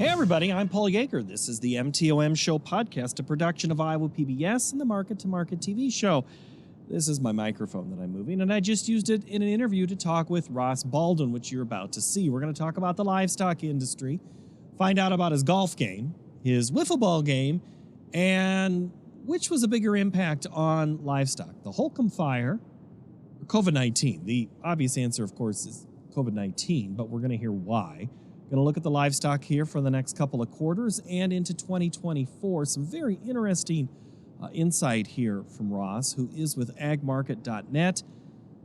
Hey everybody, I'm Paul Yeager. This is the MTOM Show podcast, a production of Iowa PBS and the Market to Market TV show. This is my microphone that I'm moving, and I just used it in an interview to talk with Ross Baldwin, which you're about to see. We're going to talk about the livestock industry, find out about his golf game, his wiffle ball game, and which was a bigger impact on livestock, the Holcomb fire or COVID-19. The obvious answer, of course, is COVID-19, but we're going to hear why. Going to look at the livestock here for the next couple of quarters and into 2024. Some very interesting insight here from Ross, who is with agmarket.net,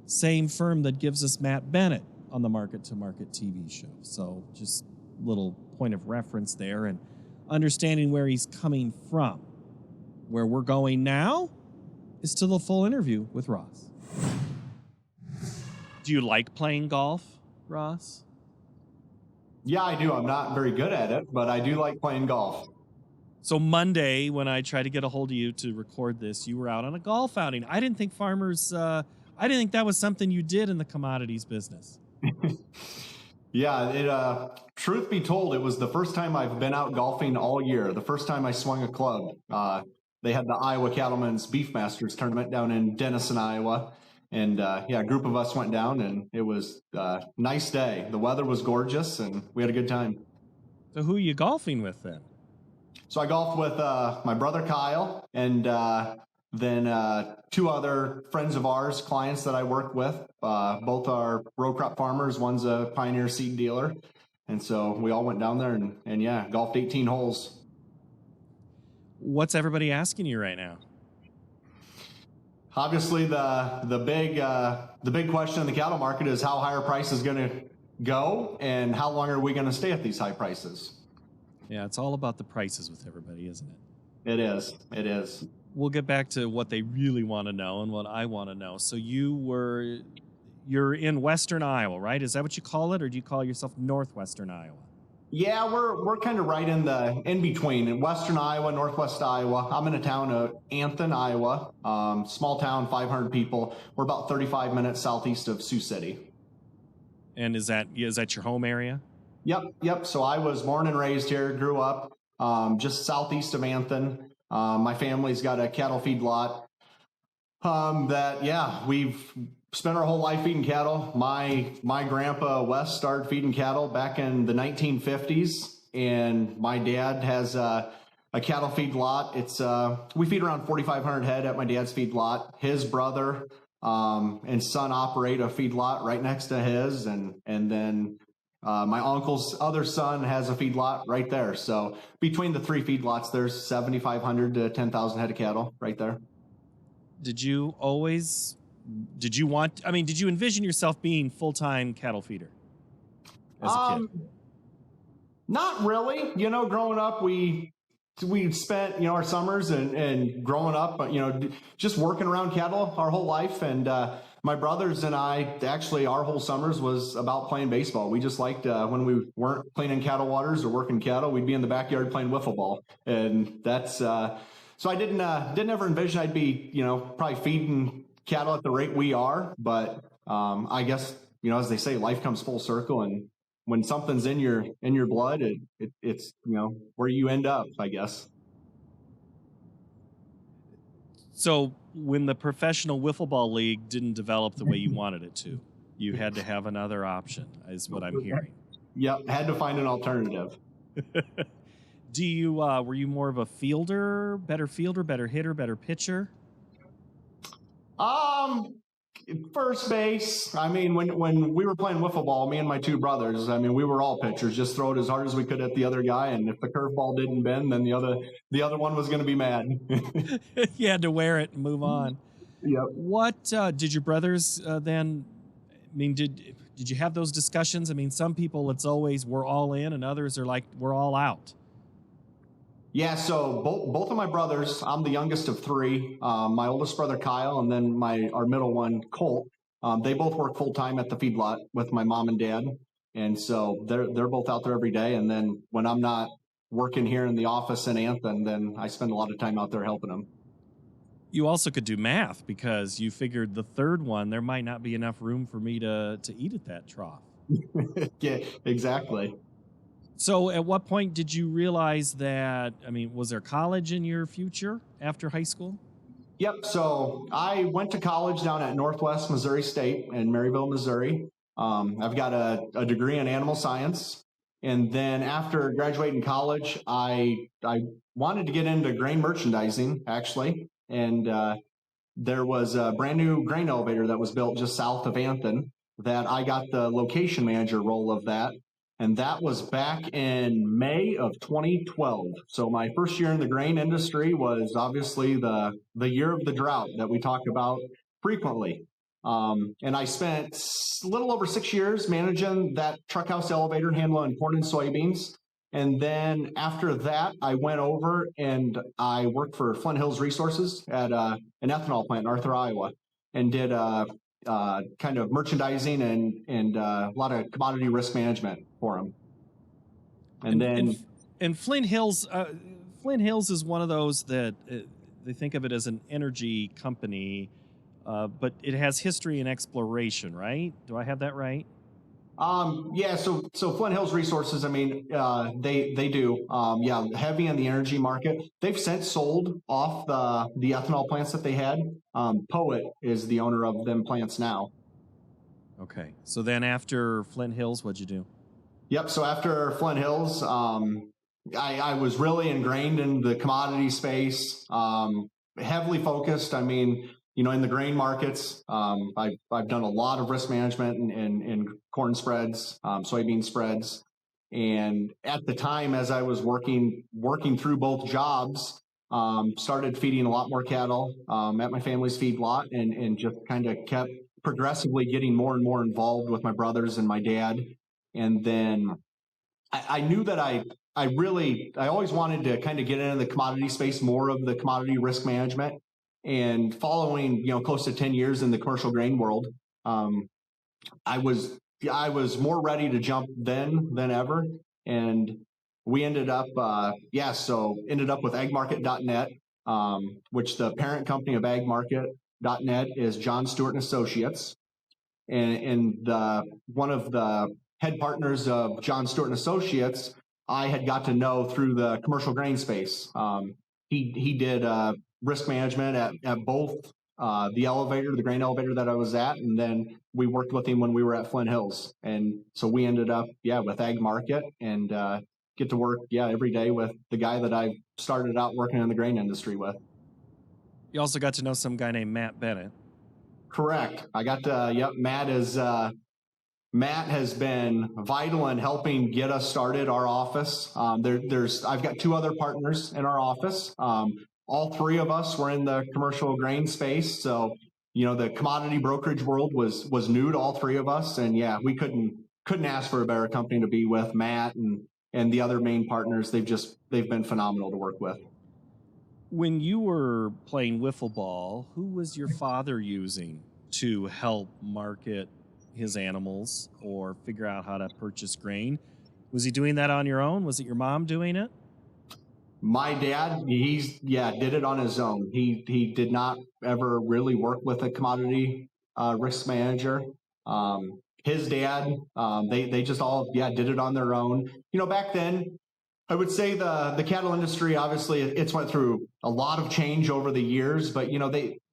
same firm that gives us Matt Bennett on the Market to Market TV show. So just a little point of reference there and understanding where he's coming from. Where we're going now is to the full interview with Ross. Do you like playing golf, Ross? Yeah, I do. I'm not very good at it, but I do like playing golf. So Monday, when I tried to get a hold of you to record this, you were out on a golf outing. I didn't think I didn't think that was something you did in the commodities business. Yeah, truth be told, it was the first time I've been out golfing all year. The first time I swung a club. They had the Iowa Cattlemen's Beefmasters tournament down in Denison, Iowa. And a group of us went down, and it was a nice day. The weather was gorgeous, and we had a good time. So who are you golfing with then? So I golfed with my brother Kyle, and then two other friends of ours, clients that I work with. Both are row crop farmers. One's a Pioneer seed dealer. And so we all went down there and golfed 18 holes. What's everybody asking you right now? Obviously, the big question in the cattle market is how high are prices going to go, and how long are we going to stay at these high prices? Yeah, it's all about the prices with everybody, isn't it? It is. It is. We'll get back to what they really want to know and what I want to know. So you're in Western Iowa, right? Is that what you call it, or do you call yourself Northwestern Iowa? Yeah, we're kind of right in between, in Western Iowa, Northwest Iowa. I'm in a town of Anthon, Iowa, small town, 500 people. We're about 35 minutes southeast of Sioux City. And is that your home area? Yep. So I was born and raised here, grew up just southeast of Anthon. My family's got a cattle feed lot we've spent our whole life feeding cattle. My grandpa Wes started feeding cattle back in the 1950s, and my dad has a cattle feed lot. It's we feed around 4,500 head at my dad's feed lot. His brother and son operate a feed lot right next to his, and then my uncle's other son has a feed lot right there. So between the three feed lots, there's 7,500 to 10,000 head of cattle right there. Did you envision yourself being full-time cattle feeder as a kid? Not really. Growing up, we spent, our summers and growing up, just working around cattle our whole life. And my brothers and I, actually, our whole summers was about playing baseball. We just liked when we weren't cleaning cattle waters or working cattle, we'd be in the backyard playing wiffle ball. And that's so I didn't ever envision I'd be, probably feeding cattle at the rate we are. But I guess, as they say, life comes full circle, and when something's in your blood, it's where you end up, I guess. So when the professional wiffle ball league didn't develop the way you wanted it to, you had to have another option, is what I'm hearing. Yep, had to find an alternative. Were you more of a better hitter, better pitcher? First base. I mean, when we were playing wiffle ball, me and my two brothers, we were all pitchers. Just throw it as hard as we could at the other guy, and if the curveball didn't bend, then the other one was going to be mad. You had to wear it and move on. Yep. What did your brothers then? Did you have those discussions? Some people it's always we're all in, and others are like we're all out. Yeah, so both of my brothers, I'm the youngest of three. My oldest brother, Kyle, and then our middle one, Colt. They both work full-time at the feedlot with my mom and dad. And so they're both out there every day. And then when I'm not working here in the office in Anthon, then I spend a lot of time out there helping them. You also could do math because you figured the third one, there might not be enough room for me to eat at that trough. Yeah, exactly. So at what point did you realize that, I mean, was there college in your future after high school? Yep. So I went to college down at Northwest Missouri State in Maryville, Missouri. I've got a degree in animal science. And then after graduating college, I wanted to get into grain merchandising, actually. And there was a brand new grain elevator that was built just south of Anthon that I got the location manager role of that. And that was back in May of 2012. So my first year in the grain industry was obviously the year of the drought that we talk about frequently. And I spent a little over 6 years managing that truck house elevator, handling corn and soybeans. And then after that, I went over and I worked for Flint Hills Resources at an ethanol plant in Arthur, Iowa, and did kind of merchandising and a lot of commodity risk management for them. And Flint Hills, Flint Hills is one of those that they think of it as an energy company, but it has history in exploration, right? Do I have that right? Yeah, so Flint Hills Resources, I mean, they do, heavy in the energy market. They've since sold off the ethanol plants that they had. Poet is the owner of them plants now. Okay, so then after Flint Hills, what'd you do? Yep, so after Flint Hills, I was really ingrained in the commodity space, heavily focused. I mean, in the grain markets, I've done a lot of risk management in corn spreads, soybean spreads. And at the time, as I was working through both jobs, started feeding a lot more cattle at my family's feedlot and just kind of kept progressively getting more and more involved with my brothers and my dad. And then I knew that I always wanted to kind of get into the commodity space, more of the commodity risk management. And following, close to 10 years in the commercial grain world, I was more ready to jump then than ever. And we ended up, ended up with agmarket.net, which the parent company of agmarket.net is John Stewart and Associates. And one of the head partners of John Stewart and Associates, I had got to know through the commercial grain space. He did risk management at both the grain elevator that I was at, and then we worked with him when we were at Flint Hills. And so we ended up, with Ag Market and get to work, every day with the guy that I started out working in the grain industry with. You also got to know some guy named Matt Bennett. Correct. I got to, Matt has been vital in helping get us started, our office. I've got two other partners in our office. All three of us were in the commercial grain space. So, the commodity brokerage world was new to all three of us. And we couldn't ask for a better company to be with. Matt and the other main partners, they've been phenomenal to work with. When you were playing wiffle ball, who was your father using to help market his animals or figure out how to purchase grain? Was he doing that on your own? Was it your mom doing it? My dad, did it on his own. He did not ever really work with a commodity risk manager. His dad, they just all did it on their own. Back then, I would say the cattle industry, obviously, it's went through a lot of change over the years, but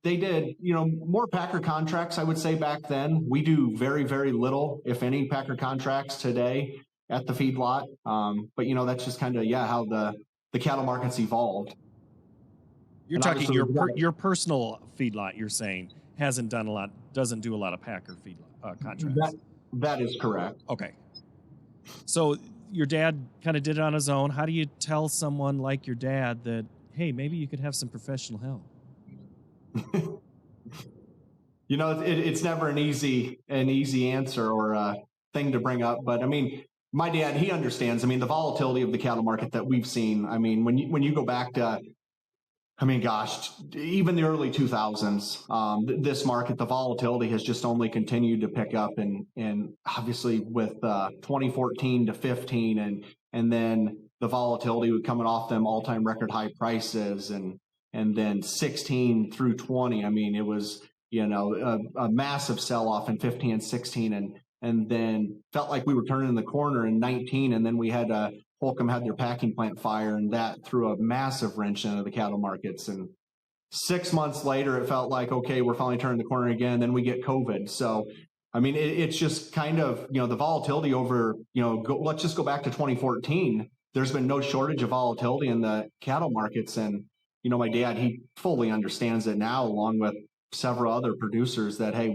they did more packer contracts. I would say back then. We do very, very little, if any, packer contracts today at the feedlot. But that's just kind of how the cattle markets evolved. You're talking your personal feedlot, you're saying, doesn't do a lot of packer feedlot contracts. That is correct. Okay. So your dad kind of did it on his own. How do you tell someone like your dad that, hey, maybe you could have some professional help? It's never an easy answer or a thing to bring up. But I mean, my dad, he understands. I mean, the volatility of the cattle market that we've seen. I mean, when you go back to, even the early 2000s, this market, the volatility has just only continued to pick up. And obviously with 2014 to 15 and then the volatility coming off them all-time record high prices and then 16 through 20. I mean, it was, a massive sell-off in 15 and 16. and then felt like we were turning the corner in 19. And then we had Holcomb had their packing plant fire, and that threw a massive wrench into the cattle markets. And 6 months later, it felt like, okay, we're finally turning the corner again. Then we get COVID. So, I mean, it's just kind of, the volatility over, let's just go back to 2014. There's been no shortage of volatility in the cattle markets. And, my dad, he fully understands it now, along with several other producers, that, hey,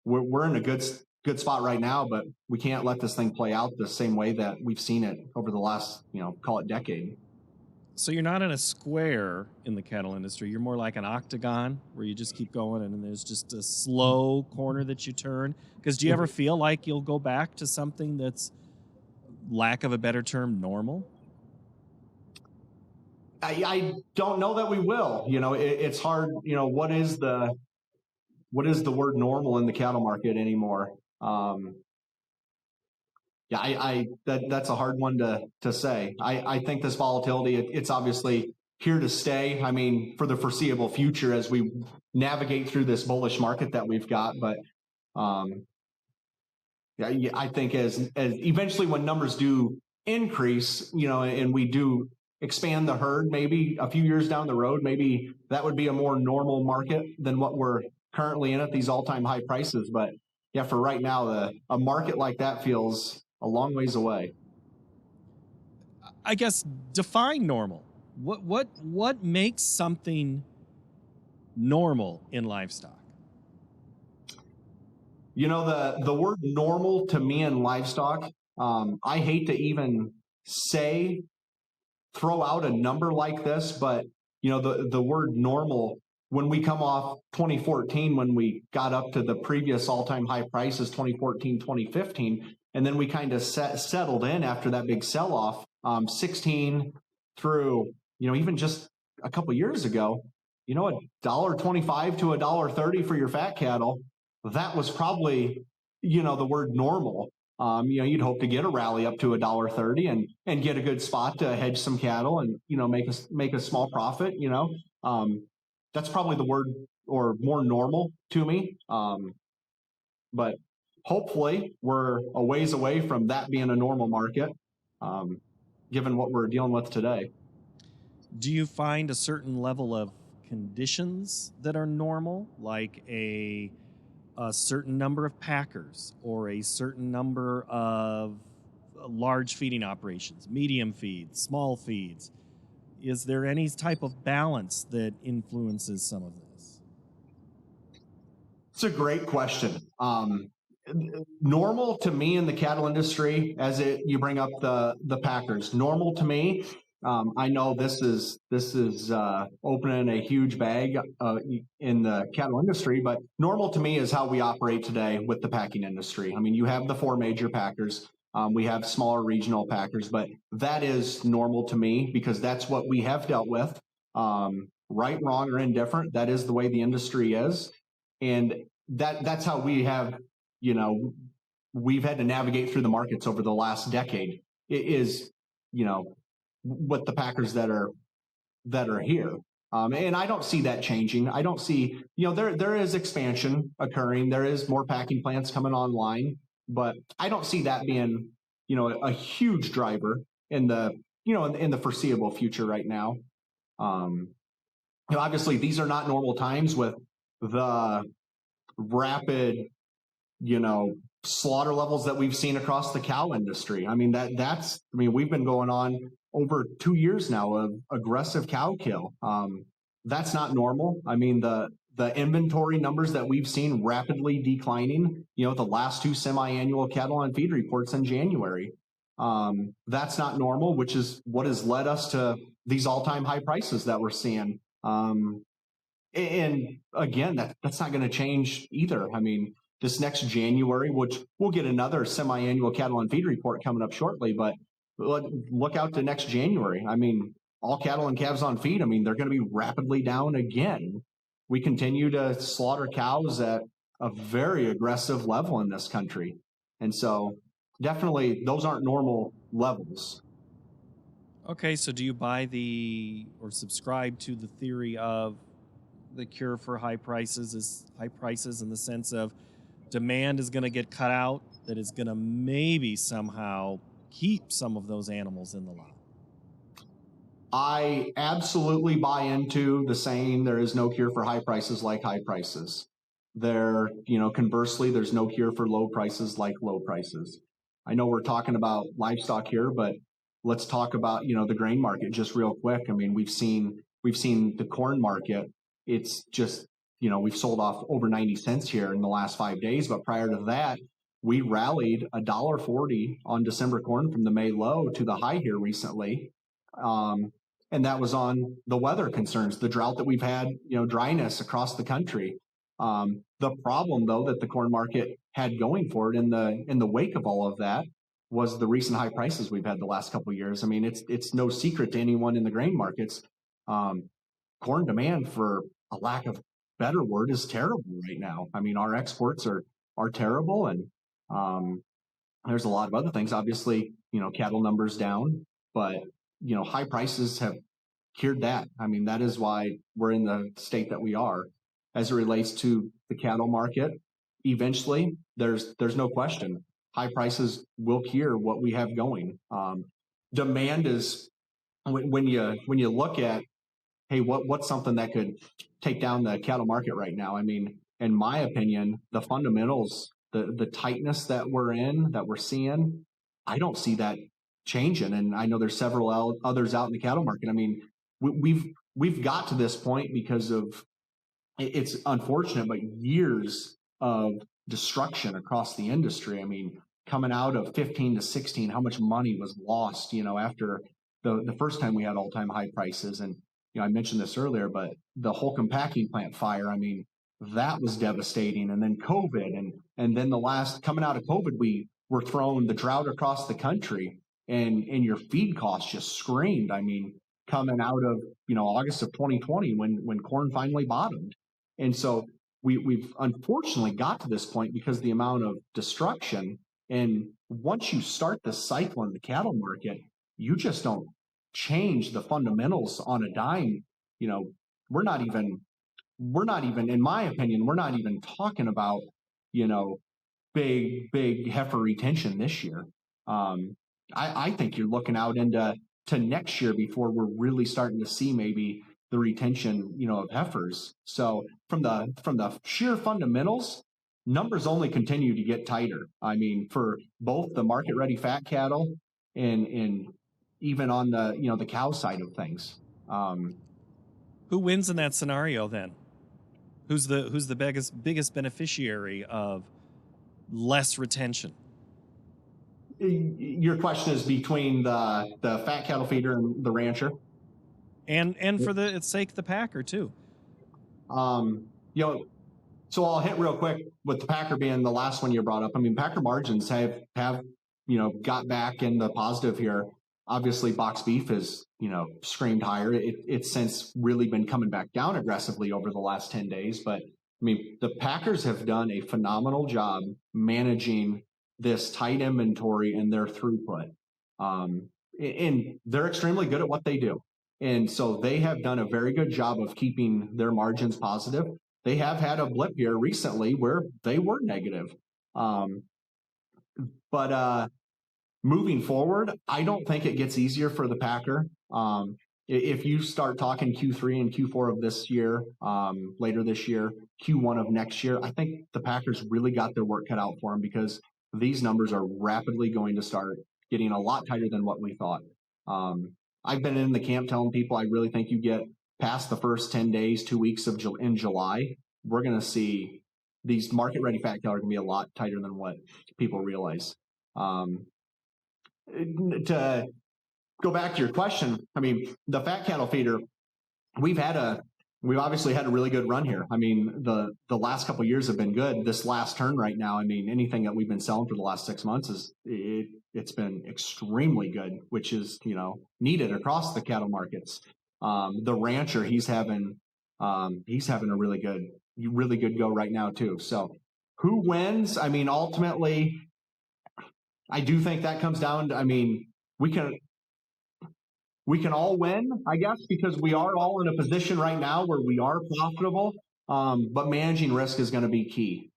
we're in a good spot right now, but we can't let this thing play out the same way that we've seen it over the last, call it decade. So you're not in a square in the cattle industry. You're more like an octagon where you just keep going and there's just a slow corner that you turn. Because do you ever feel like you'll go back to something that's, lack of a better term, normal? I don't know that we will. It's hard. What is the word normal in the cattle market anymore? That's a hard one to say. I think this volatility, it's obviously here to stay. I mean, for the foreseeable future as we navigate through this bullish market that we've got. But I think as eventually when numbers do increase, and we do expand the herd, maybe a few years down the road, maybe that would be a more normal market than what we're currently in at these all-time high prices. But yeah, for right now, a market like that feels a long ways away. I guess define normal. What makes something normal in livestock? The word normal to me in livestock, I hate to even throw out a number like this, but the word normal, when we come off 2014, when we got up to the previous all-time high prices, 2014, 2015, and then we kind of settled in after that big sell-off, 16 through, even just a couple years ago, $1.25 to $1.30 for your fat cattle, that was probably, the word normal. You'd hope to get a rally up to $1.30 and get a good spot to hedge some cattle and, make a small profit, that's probably the word, or more normal to me. But hopefully we're a ways away from that being a normal market, given what we're dealing with today. Do you find a certain level of conditions that are normal, like a certain number of packers or a certain number of large feeding operations, medium feeds, small feeds? Is there any type of balance that influences some of this? It's a great question. Normal to me in the cattle industry, you bring up the packers, normal to me, I know this is opening a huge bag in the cattle industry, but normal to me is how we operate today with the packing industry. I mean, you have the four major packers. We have smaller regional packers, but that is normal to me because that's what we have dealt with. Right, wrong, or indifferent, that is the way the industry is. And that's how we have, we've had to navigate through the markets over the last decade. It is, with the packers that are here. And I don't see that changing. I don't see, there is expansion occurring. There is more packing plants coming online, but I don't see that being, a huge driver in the, in the foreseeable future right now. Obviously these are not normal times with the rapid, slaughter levels that we've seen across the cow industry. I mean, we've been going on over 2 years now of aggressive cow kill. That's not normal. I mean, the inventory numbers that we've seen rapidly declining, the last two semi-annual cattle on feed reports in January, that's not normal, which is what has led us to these all-time high prices that we're seeing. And again, that's not going to change either. I mean, this next January, which we'll get another semi-annual cattle on feed report coming up shortly, but look out to next January. I mean, all cattle and calves on feed, I mean, they're going to be rapidly down again. We continue to slaughter cows at a very aggressive level in this country. And so definitely those aren't normal levels. Okay, so do you buy or subscribe to the theory of the cure for high prices is high prices in the sense of demand is going to get cut out, that is going to maybe somehow keep some of those animals in the lot? I absolutely buy into the saying there is no cure for high prices like high prices. Conversely, there's no cure for low prices like low prices. I know we're talking about livestock here, but let's talk about, the grain market just real quick. I mean, we've seen the corn market. It's just, we've sold off over 90 cents here in the last 5 days, but prior to that, we rallied $1.40 on December corn from the May low to the high here recently. And that was on the weather concerns, the drought that we've had, dryness across the country. The problem, though, that the corn market had going for it in the wake of all of that was the recent high prices we've had the last couple of years. I mean, it's no secret to anyone in the grain markets. Corn demand, for a lack of better word, is terrible right now. I mean, our exports are terrible, and there's a lot of other things. Obviously, cattle numbers down, but high prices have cured that. I mean, that is why we're in the state that we are. As it relates to the cattle market, eventually, there's no question, high prices will cure what we have going. Demand is, when you look at, hey, what's something that could take down the cattle market right now? I mean, in my opinion, the fundamentals, the tightness that we're seeing, I don't see that changing. And I know there's several others out in the cattle market. I mean, we've got to this point because of, it's unfortunate, but years of destruction across the industry. I mean, coming out of 15 to 16, how much money was lost, after the first time we had all-time high prices. And, I mentioned this earlier, but the Holcomb packing plant fire, I mean, that was devastating. And then COVID, and then coming out of COVID, we were thrown the drought across the country, and your feed costs just screamed. I mean, coming out of, August of 2020 when corn finally bottomed. And so we've unfortunately got to this point because of the amount of destruction. And once you start the cycle in the cattle market, you just don't change the fundamentals on a dime. We're not even, in my opinion, we're not even talking about, big heifer retention this year. I think you're looking out into next year before we're really starting to see maybe the retention, of heifers. So from the sheer fundamentals, numbers only continue to get tighter. I mean, for both the market ready fat cattle and even on the, the cow side of things. Who wins in that scenario then? Who's the biggest beneficiary of less retention? Your question is between the fat cattle feeder and the rancher? And for the sake, the packer too. So I'll hit real quick with the packer being the last one you brought up. I mean, packer margins have got back in the positive here. Obviously, box beef has screamed higher. It's since really been coming back down aggressively over the last 10 days. But I mean, the packers have done a phenomenal job managing this tight inventory and their throughput. And they're extremely good at what they do. And so they have done a very good job of keeping their margins positive. They have had a blip here recently where they were negative. But moving forward, I don't think it gets easier for the packer. If you start talking Q3 and Q4 of this year, later this year, Q1 of next year, I think the packers really got their work cut out for them because these numbers are rapidly going to start getting a lot tighter than what we thought. I've been in the camp telling people I really think you get past the first 10 days, 2 weeks in July, we're going to see these market ready fat cattle are going to be a lot tighter than what people realize. To go back to your question, I mean, the fat cattle feeder, we've obviously had a really good run here. I mean, the last couple of years have been good. This last turn right now, I mean, anything that we've been selling for the last 6 months it's been extremely good, which is, needed across the cattle markets. The rancher, he's having a really good go right now too. So who wins? I mean, ultimately, I do think that comes down to, I mean, we can all win, I guess, because we are all in a position right now where we are profitable, but managing risk is going to be key.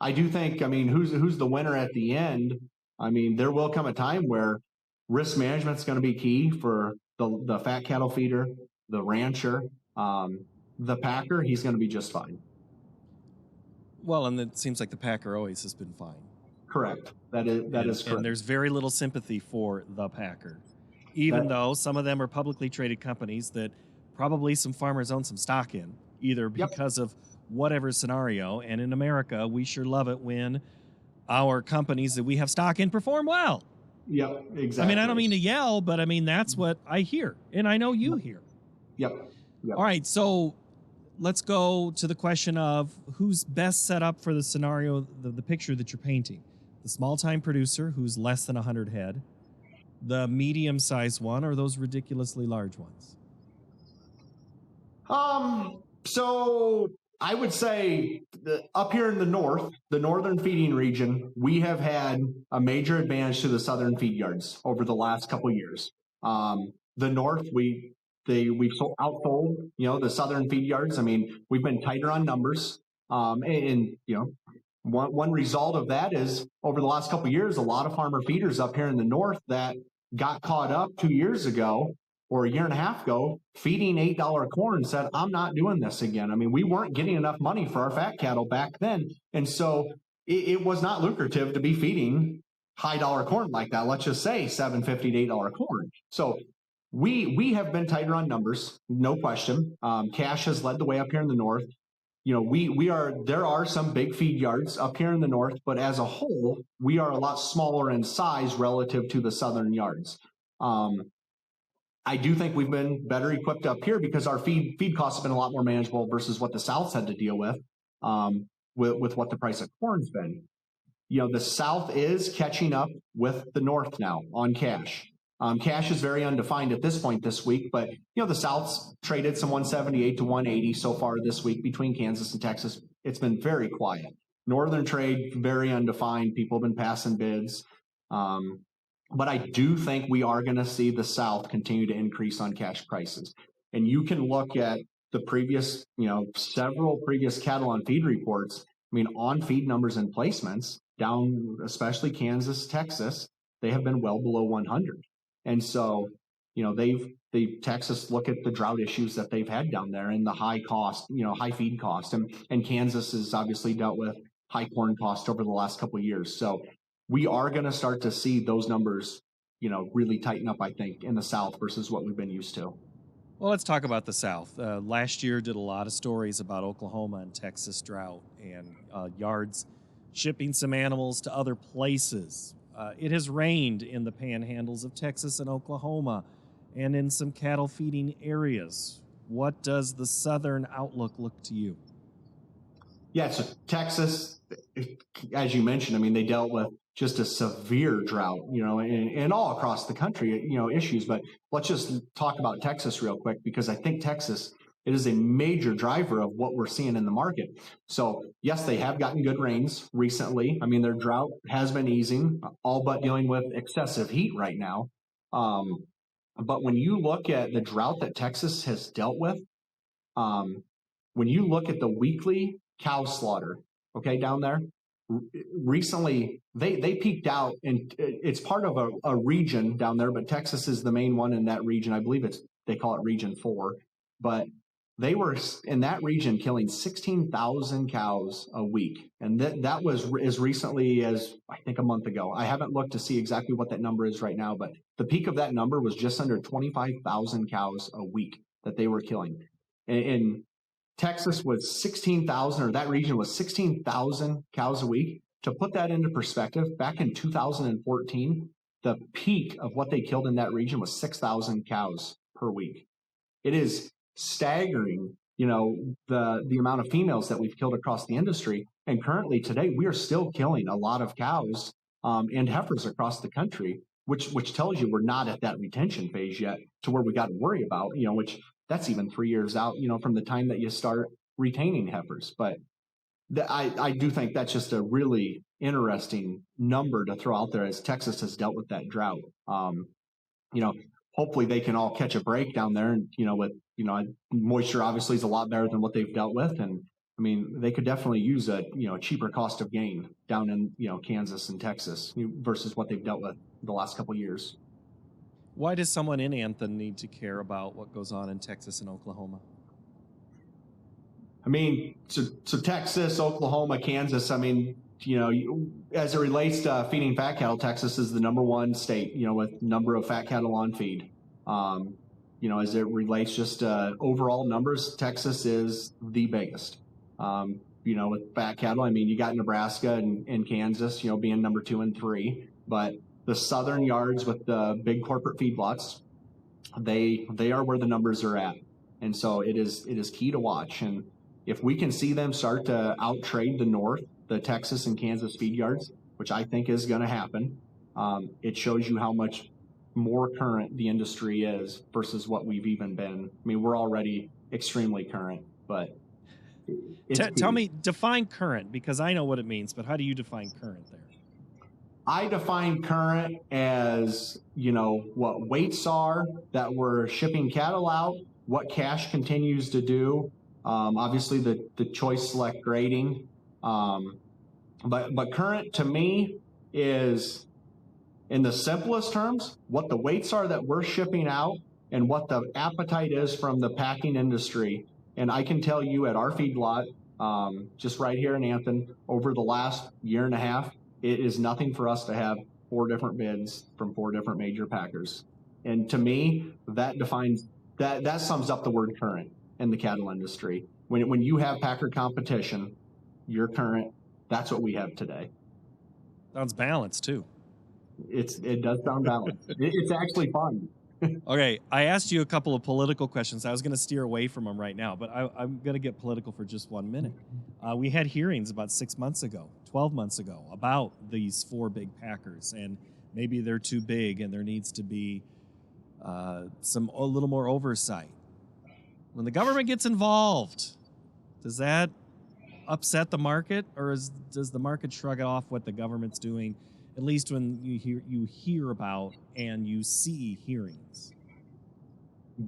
I do think, I mean, who's the winner at the end? I mean, there will come a time where risk management is going to be key for the fat cattle feeder, the rancher, the packer. He's going to be just fine. Well, and it seems like the packer always has been fine. Correct. That is correct. And there's very little sympathy for the packer, even though some of them are publicly traded companies that probably some farmers own some stock in, either because of whatever scenario. And in America, we sure love it when our companies that we have stock in perform well. Yep, exactly. I mean, I don't mean to yell, but I mean, that's what I hear. And I know you hear. Yep. All right. So let's go to the question of who's best set up for the scenario, the picture that you're painting. The small-time producer who's less than 100 head, the medium-sized one, or those ridiculously large ones? So I would say up here in the north, the northern feeding region, we have had a major advantage to the southern feed yards over the last couple of years. The north, we've outsold, the southern feed yards. I mean, we've been tighter on numbers, and one result of that is over the last couple of years, a lot of farmer feeders up here in the north that got caught up 2 years ago or a year and a half ago feeding $8 corn said, I'm not doing this again. I mean, we weren't getting enough money for our fat cattle back then. And so it was not lucrative to be feeding high dollar corn like that. Let's just say $7.50 to $8 corn. So we have been tighter on numbers, no question. Cash has led the way up here in the north. There are some big feed yards up here in the north, but as a whole, we are a lot smaller in size relative to the southern yards. I do think we've been better equipped up here because our feed costs have been a lot more manageable versus what the South's had to deal with what the price of corn's been. The South is catching up with the North now on cash. Cash is very undefined at this point this week, but the South's traded some 178 to 180 so far this week between Kansas and Texas. It's been very quiet. Northern trade, very undefined. People have been passing bids. But I do think we are going to see the South continue to increase on cash prices. And you can look at the previous, several previous cattle on feed reports. I mean, on feed numbers and placements down, especially Kansas, Texas, they have been well below 100. And so, Texas look at the drought issues that they've had down there and the high cost, high feed cost. And Kansas has obviously dealt with high corn cost over the last couple of years. So we are going to start to see those numbers, really tighten up, I think, in the South versus what we've been used to. Well, let's talk about the South. Last year did a lot of stories about Oklahoma and Texas drought and yards shipping some animals to other places. It has rained in the panhandles of Texas and Oklahoma and in some cattle feeding areas. What does the southern outlook look to you? Yeah, so Texas, as you mentioned, I mean, they dealt with just a severe drought, and all across the country, issues. But let's just talk about Texas real quick, because I think Texas, it is a major driver of what we're seeing in the market. So yes, they have gotten good rains recently. I mean, their drought has been easing, all but dealing with excessive heat right now. But when you look at the drought that Texas has dealt with, when you look at the weekly cow slaughter, down there, recently they peaked out, and it's part of a region down there, but Texas is the main one in that region. I believe they call it Region 4, but they were in that region killing 16,000 cows a week. And that was as recently as, I think, a month ago. I haven't looked to see exactly what that number is right now, but the peak of that number was just under 25,000 cows a week that they were killing. And Texas was 16,000, or that region was 16,000 cows a week. To put that into perspective, back in 2014, the peak of what they killed in that region was 6,000 cows per week. It is staggering, the amount of females that we've killed across the industry. And currently today, we are still killing a lot of cows and heifers across the country, which tells you we're not at that retention phase yet to where we got to worry about, which that's even 3 years out, from the time that you start retaining heifers. But I do think that's just a really interesting number to throw out there as Texas has dealt with that drought. Hopefully they can all catch a break down there, and with moisture obviously is a lot better than what they've dealt with, and I mean, they could definitely use a cheaper cost of gain down in Kansas and Texas versus what they've dealt with the last couple of years. Why does someone in Anthem need to care about what goes on in Texas and Oklahoma? I mean, so Texas, Oklahoma, Kansas, I mean, as it relates to feeding fat cattle, Texas is the number one state, with number of fat cattle on feed. As it relates just overall numbers, Texas is the biggest. With fat cattle, I mean, you got Nebraska and Kansas, being number 2 and 3, but the southern yards with the big corporate feedlots, they are where the numbers are at. And so it is key to watch. And if we can see them start to out-trade the north, the Texas and Kansas feed yards, which I think is going to happen, it shows you how much more current the industry is versus what we've even been. I mean, we're already extremely current, but tell me, define current, because I know what it means, but how do you define current there? I define current as, what weights are that we're shipping cattle out, what cash continues to do, obviously the choice select grading. But current to me is, in the simplest terms, what the weights are that we're shipping out and what the appetite is from the packing industry. And I can tell you at our feedlot, just right here in Anthem, over the last year and a half, it is nothing for us to have 4 different bids from 4 different major packers. And to me, that defines, that sums up the word current in the cattle industry. When you have packer competition, you're current. That's what we have today. Sounds balanced too. It does sound balanced. It's actually fun. Okay, I asked you a couple of political questions. I was going to steer away from them right now, but I'm going to get political for just 1 minute. We had hearings about 6 months ago, 12 months ago, about these 4 big packers, and maybe they're too big and there needs to be a little more oversight. When the government gets involved, does that upset the market, or does the market shrug off what the government's doing, at least when you hear about and you see hearings?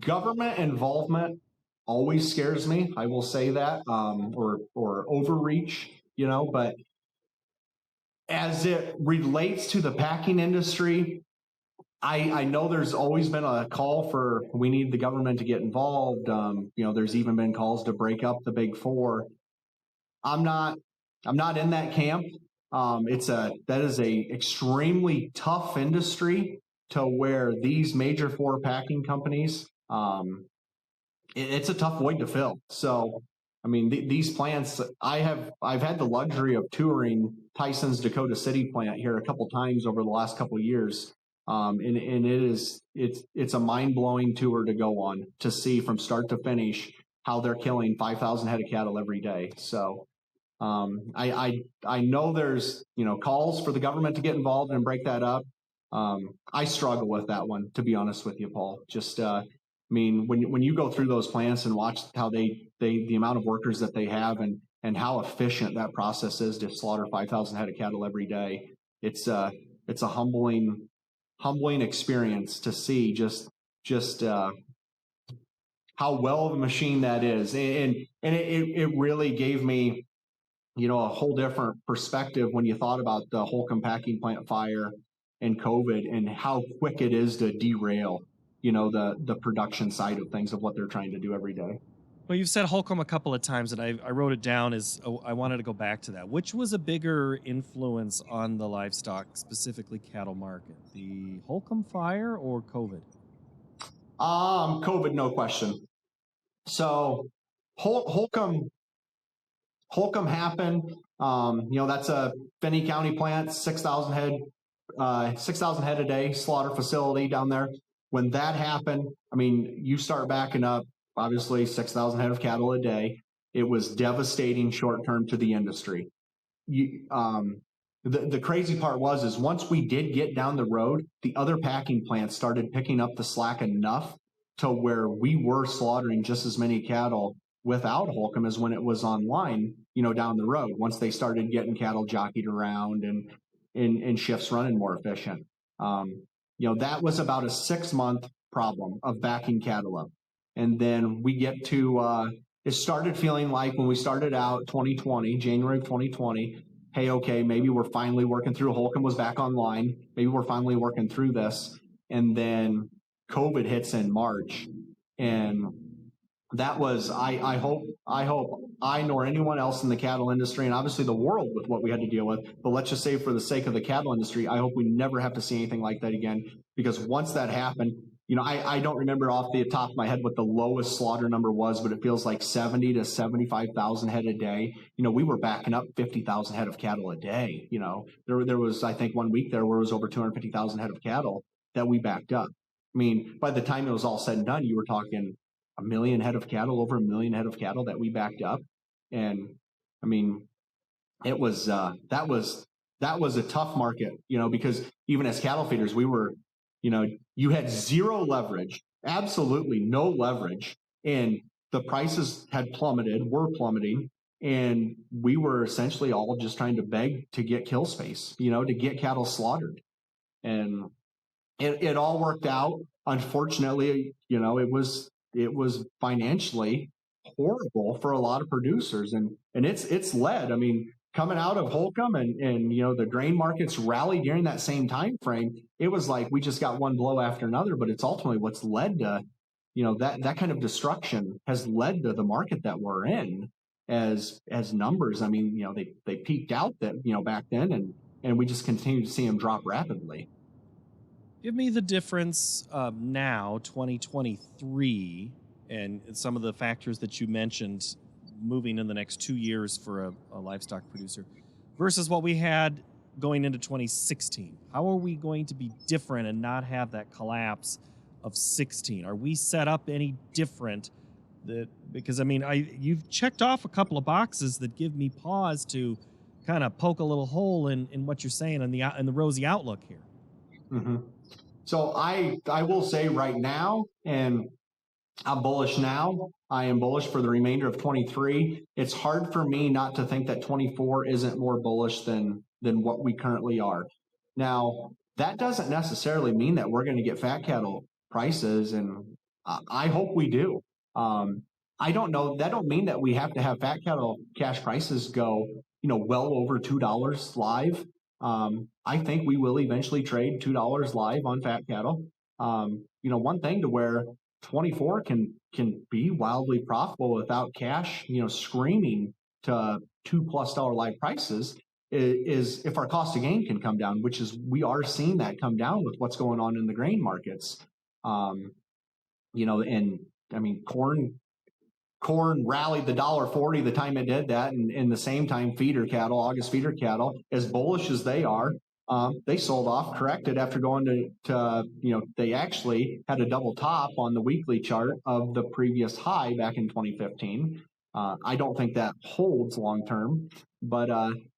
Government involvement always scares me. I will say that, or overreach, but as it relates to the packing industry, I know there's always been a call for, we need the government to get involved. There's even been calls to break up the big 4. I'm not in that camp. That is a extremely tough industry to where these major 4 packing companies, it's a tough void to fill. So, I mean, these plants, I've had the luxury of touring Tyson's Dakota City plant here a couple times over the last couple of years. And it's a mind-blowing tour to go on to see from start to finish how they're killing 5,000 head of cattle every day. So I know there's calls for the government to get involved and break that up. I struggle with that one, to be honest with you, Paul. Just I mean, when you go through those plants and watch how the amount of workers that they have and how efficient that process is to slaughter 5,000 head of cattle every day, it's a humbling experience to see just how well of a machine that is. And it really gave me, a whole different perspective when you thought about the Holcomb packing plant fire and COVID and how quick it is to derail, the production side of things of what they're trying to do every day. Well, you've said Holcomb a couple of times, and I wrote it down I wanted to go back to that. Which was a bigger influence on the livestock, specifically cattle market, the Holcomb fire or COVID? COVID, no question. So Holcomb happened. That's a Finney County plant, 6,000 head a day slaughter facility down there. When that happened, I mean, you start backing up, obviously 6,000 head of cattle a day. It was devastating short term to the industry. The crazy part is once we did get down the road, the other packing plants started picking up the slack enough to where we were slaughtering just as many cattle without Holcomb as when it was online, down the road, once they started getting cattle jockeyed around and shifts running more efficient. That was about a 6-month problem of backing cattle up. And then we get to, it started feeling like when we started out 2020, January of 2020, hey, okay, maybe we're finally working through. Holcomb was back online. Maybe we're finally working through this. And then COVID hits in March. And that was, I hope I nor anyone else in the cattle industry, and obviously the world with what we had to deal with, but let's just say for the sake of the cattle industry, I hope we never have to see anything like that again, because once that happened, I don't remember off the top of my head what the lowest slaughter number was, but it feels like 70 to 75,000 head a day. We were backing up 50,000 head of cattle a day. There was, I think, 1 week there where it was over 250,000 head of cattle that we backed up. I mean, by the time it was all said and done, you were talking 1 million head of cattle, over 1 million head of cattle that we backed up. And I mean, it was, that was a tough market, because even as cattle feeders, we were, you had zero leverage, absolutely no leverage. And the prices had were plummeting. And we were essentially all just trying to beg to get kill space, to get cattle slaughtered. And it all worked out. Unfortunately, it was financially horrible for a lot of producers, and it's led. I mean, coming out of Holcomb and the grain markets rallied during that same time frame, it was like we just got one blow after another. But it's ultimately what's led to that kind of destruction has led to the market that we're in as numbers. I mean, they peaked out that back then, and we just continue to see them drop rapidly. Give me the difference now, 2023, and some of the factors that you mentioned moving in the next 2 years for a livestock producer versus what we had going into 2016. How are we going to be different and not have that collapse of 16? Are we set up any different? Because I mean, you've checked off a couple of boxes that give me pause to kind of poke a little hole in what you're saying in the rosy outlook here. Mm-hmm. So I will say right now, and I'm bullish now. I am bullish for the remainder of 23. It's hard for me not to think that 24 isn't more bullish than what we currently are. Now, that doesn't necessarily mean that we're going to get fat cattle prices, and I hope we do. I don't know. That don't mean that we have to have fat cattle cash prices go, well over $2 live. I think we will eventually trade $2 live on fat cattle. One thing to where 24 can be wildly profitable without cash, screaming to $2+ live prices is if our cost of gain can come down, which is we are seeing that come down with what's going on in the grain markets. And I mean, corn rallied the $1.40 the time it did that, and in the same time, August feeder cattle, as bullish as they are, they sold off, corrected after going to they actually had a double top on the weekly chart of the previous high back in 2015. I don't think that holds long term, but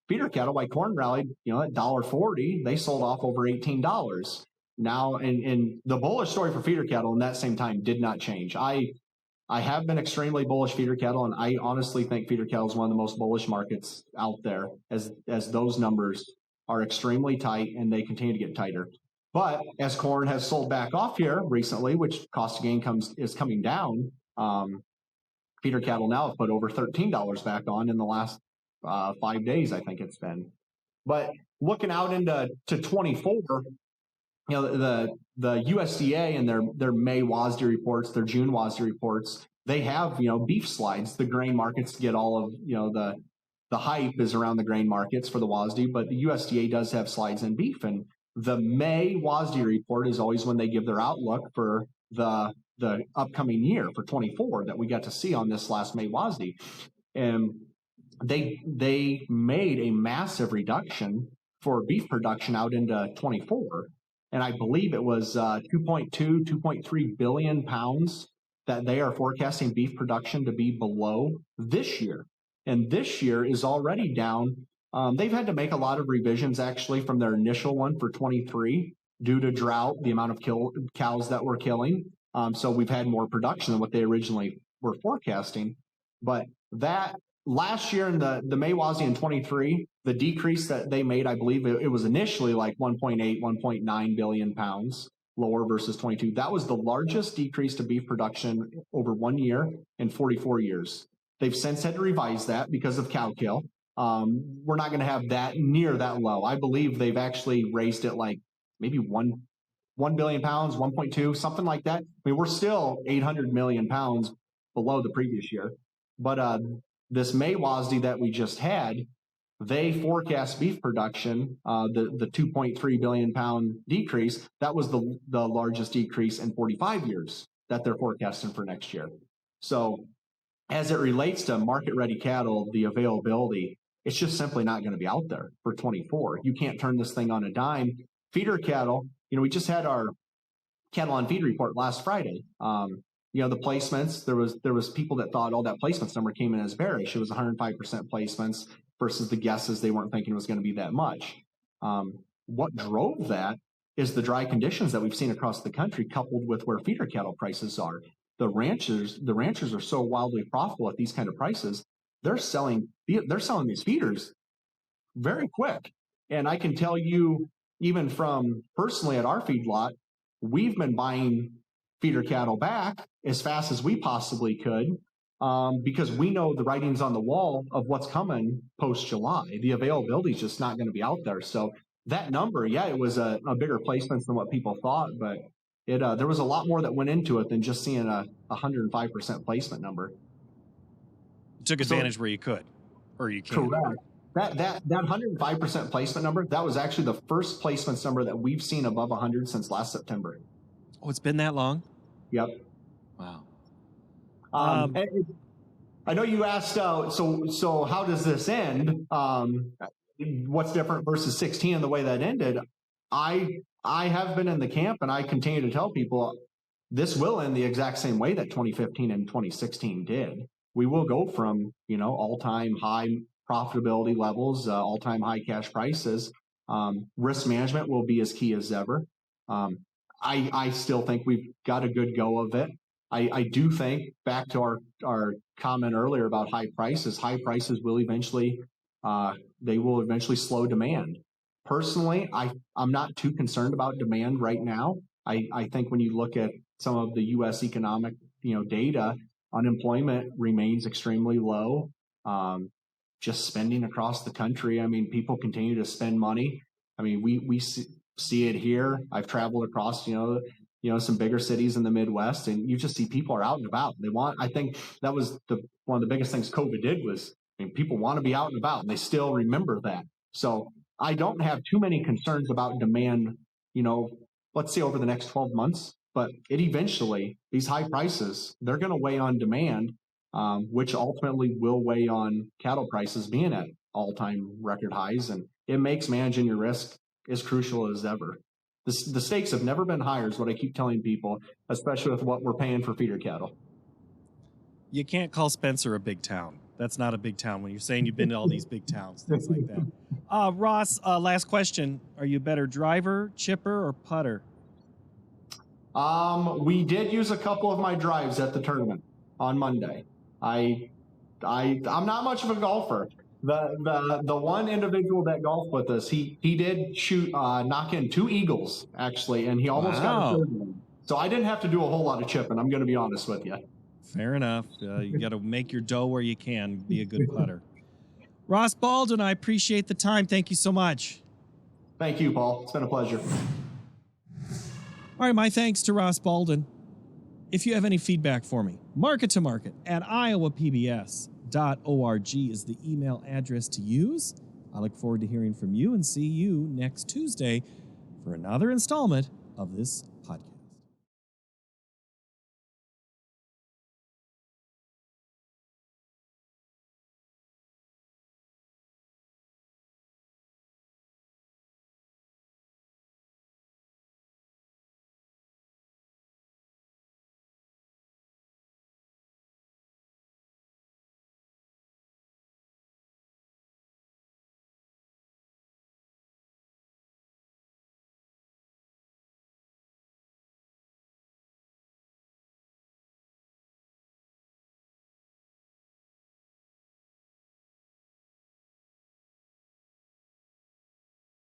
feeder cattle, like corn rallied, at $1.40, they sold off over $18. Now, and the bullish story for feeder cattle in that same time did not change. I have been extremely bullish feeder cattle, and I honestly think feeder cattle is one of the most bullish markets out there as those numbers are extremely tight and they continue to get tighter. But as corn has sold back off here recently, which cost of gain is coming down, feeder cattle now have put over $13 back on in the last 5 days, I think it's been. But looking out into 24, the USDA and their May WASDE reports, their June WASDE reports, they have, beef slides. The grain markets get all of, the hype is around the grain markets for the WASDE, but the USDA does have slides in beef. And the May WASDE report is always when they give their outlook for the upcoming year for 24 that we got to see on this last May WASDE. And they made a massive reduction for beef production out into 24. And I believe it was 2.3 billion pounds that they are forecasting beef production to be below this year. And this year is already down. They've had to make a lot of revisions actually from their initial one for 23 due to drought, the amount of cows that we're killing. So we've had more production than what they originally were forecasting. But that last year in the May WASDE in 23, the decrease that they made, I believe it was initially like 1.8, 1.9 billion pounds lower versus 22. That was the largest decrease to beef production over 1 year in 44 years. They've since had to revise that because of cow kill. We're not going to have that near that low. I believe they've actually raised it like maybe 1 billion pounds, 1.2, something like that. I mean, we're still 800 million pounds below the previous year. But this May WASDE that we just had, they forecast beef production, the 2.3 billion pound decrease. That was the largest decrease in 45 years that they're forecasting for next year. So as it relates to market ready cattle, the availability, it's just simply not going to be out there for 24. You can't turn this thing on a dime. Feeder cattle, we just had our cattle on feed report last Friday. The placements, there was people that thought, that placements number came in as bearish. It was 105% placements versus the guesses they weren't thinking it was going to be that much. What drove that is the dry conditions that we've seen across the country, coupled with where feeder cattle prices are. The ranchers are so wildly profitable at these kind of prices. They're selling these feeders very quick. And I can tell you, even from personally at our feedlot, we've been buying feeder cattle back as fast as we possibly could, because we know the writing's on the wall of what's coming post-July. The availability is just not going to be out there. So that number, it was a bigger placement than what people thought, but there was a lot more that went into it than just seeing a 105% placement number. You took advantage where you could, or you can. Correct. That 105% placement number, that was actually the first placements number that we've seen above 100 since last September. Oh, it's been that long? Yep. Wow. I know you asked, so how does this end? What's different versus 16 and the way that ended? I have been in the camp, and I continue to tell people this will end the exact same way that 2015 and 2016 did. We will go from, all-time high profitability levels, all-time high cash prices. Risk management will be as key as ever. I still think we've got a good go of it. I do think, back to our comment earlier about high prices will eventually slow demand. Personally, I'm not too concerned about demand right now. I think when you look at some of the U.S. economic data, unemployment remains extremely low. Just spending across the country, I mean, people continue to spend money. I mean, we see it here. I've traveled across, some bigger cities in the Midwest, and you just see people are out and about. I think that was one of the biggest things COVID did was, people want to be out and about, and they still remember that. So I don't have too many concerns about demand, let's say over the next 12 months, but these high prices, they're going to weigh on demand, which ultimately will weigh on cattle prices being at all-time record highs. And it makes managing your risk as crucial as ever. The stakes have never been higher is what I keep telling people, especially with what we're paying for feeder cattle. You can't call Spencer a big town. That's not a big town when you're saying you've been to all these big towns, things like that. Ross, last question. Are you a better driver, chipper, or putter? We did use a couple of my drives at the tournament on Monday. I'm not much of a golfer. The one individual that golfed with us, he did knock in 2 eagles, actually, and he almost got a third one. So I didn't have to do a whole lot of chipping, I'm going to be honest with you. Fair enough. You got to make your dough where you can, be a good putter. Ross Baldwin, I appreciate the time. Thank you so much. Thank you, Paul. It's been a pleasure. All right, my thanks to Ross Baldwin. If you have any feedback for me, market-to-market@iowapbs.org is the email address to use. I look forward to hearing from you and see you next Tuesday for another installment of this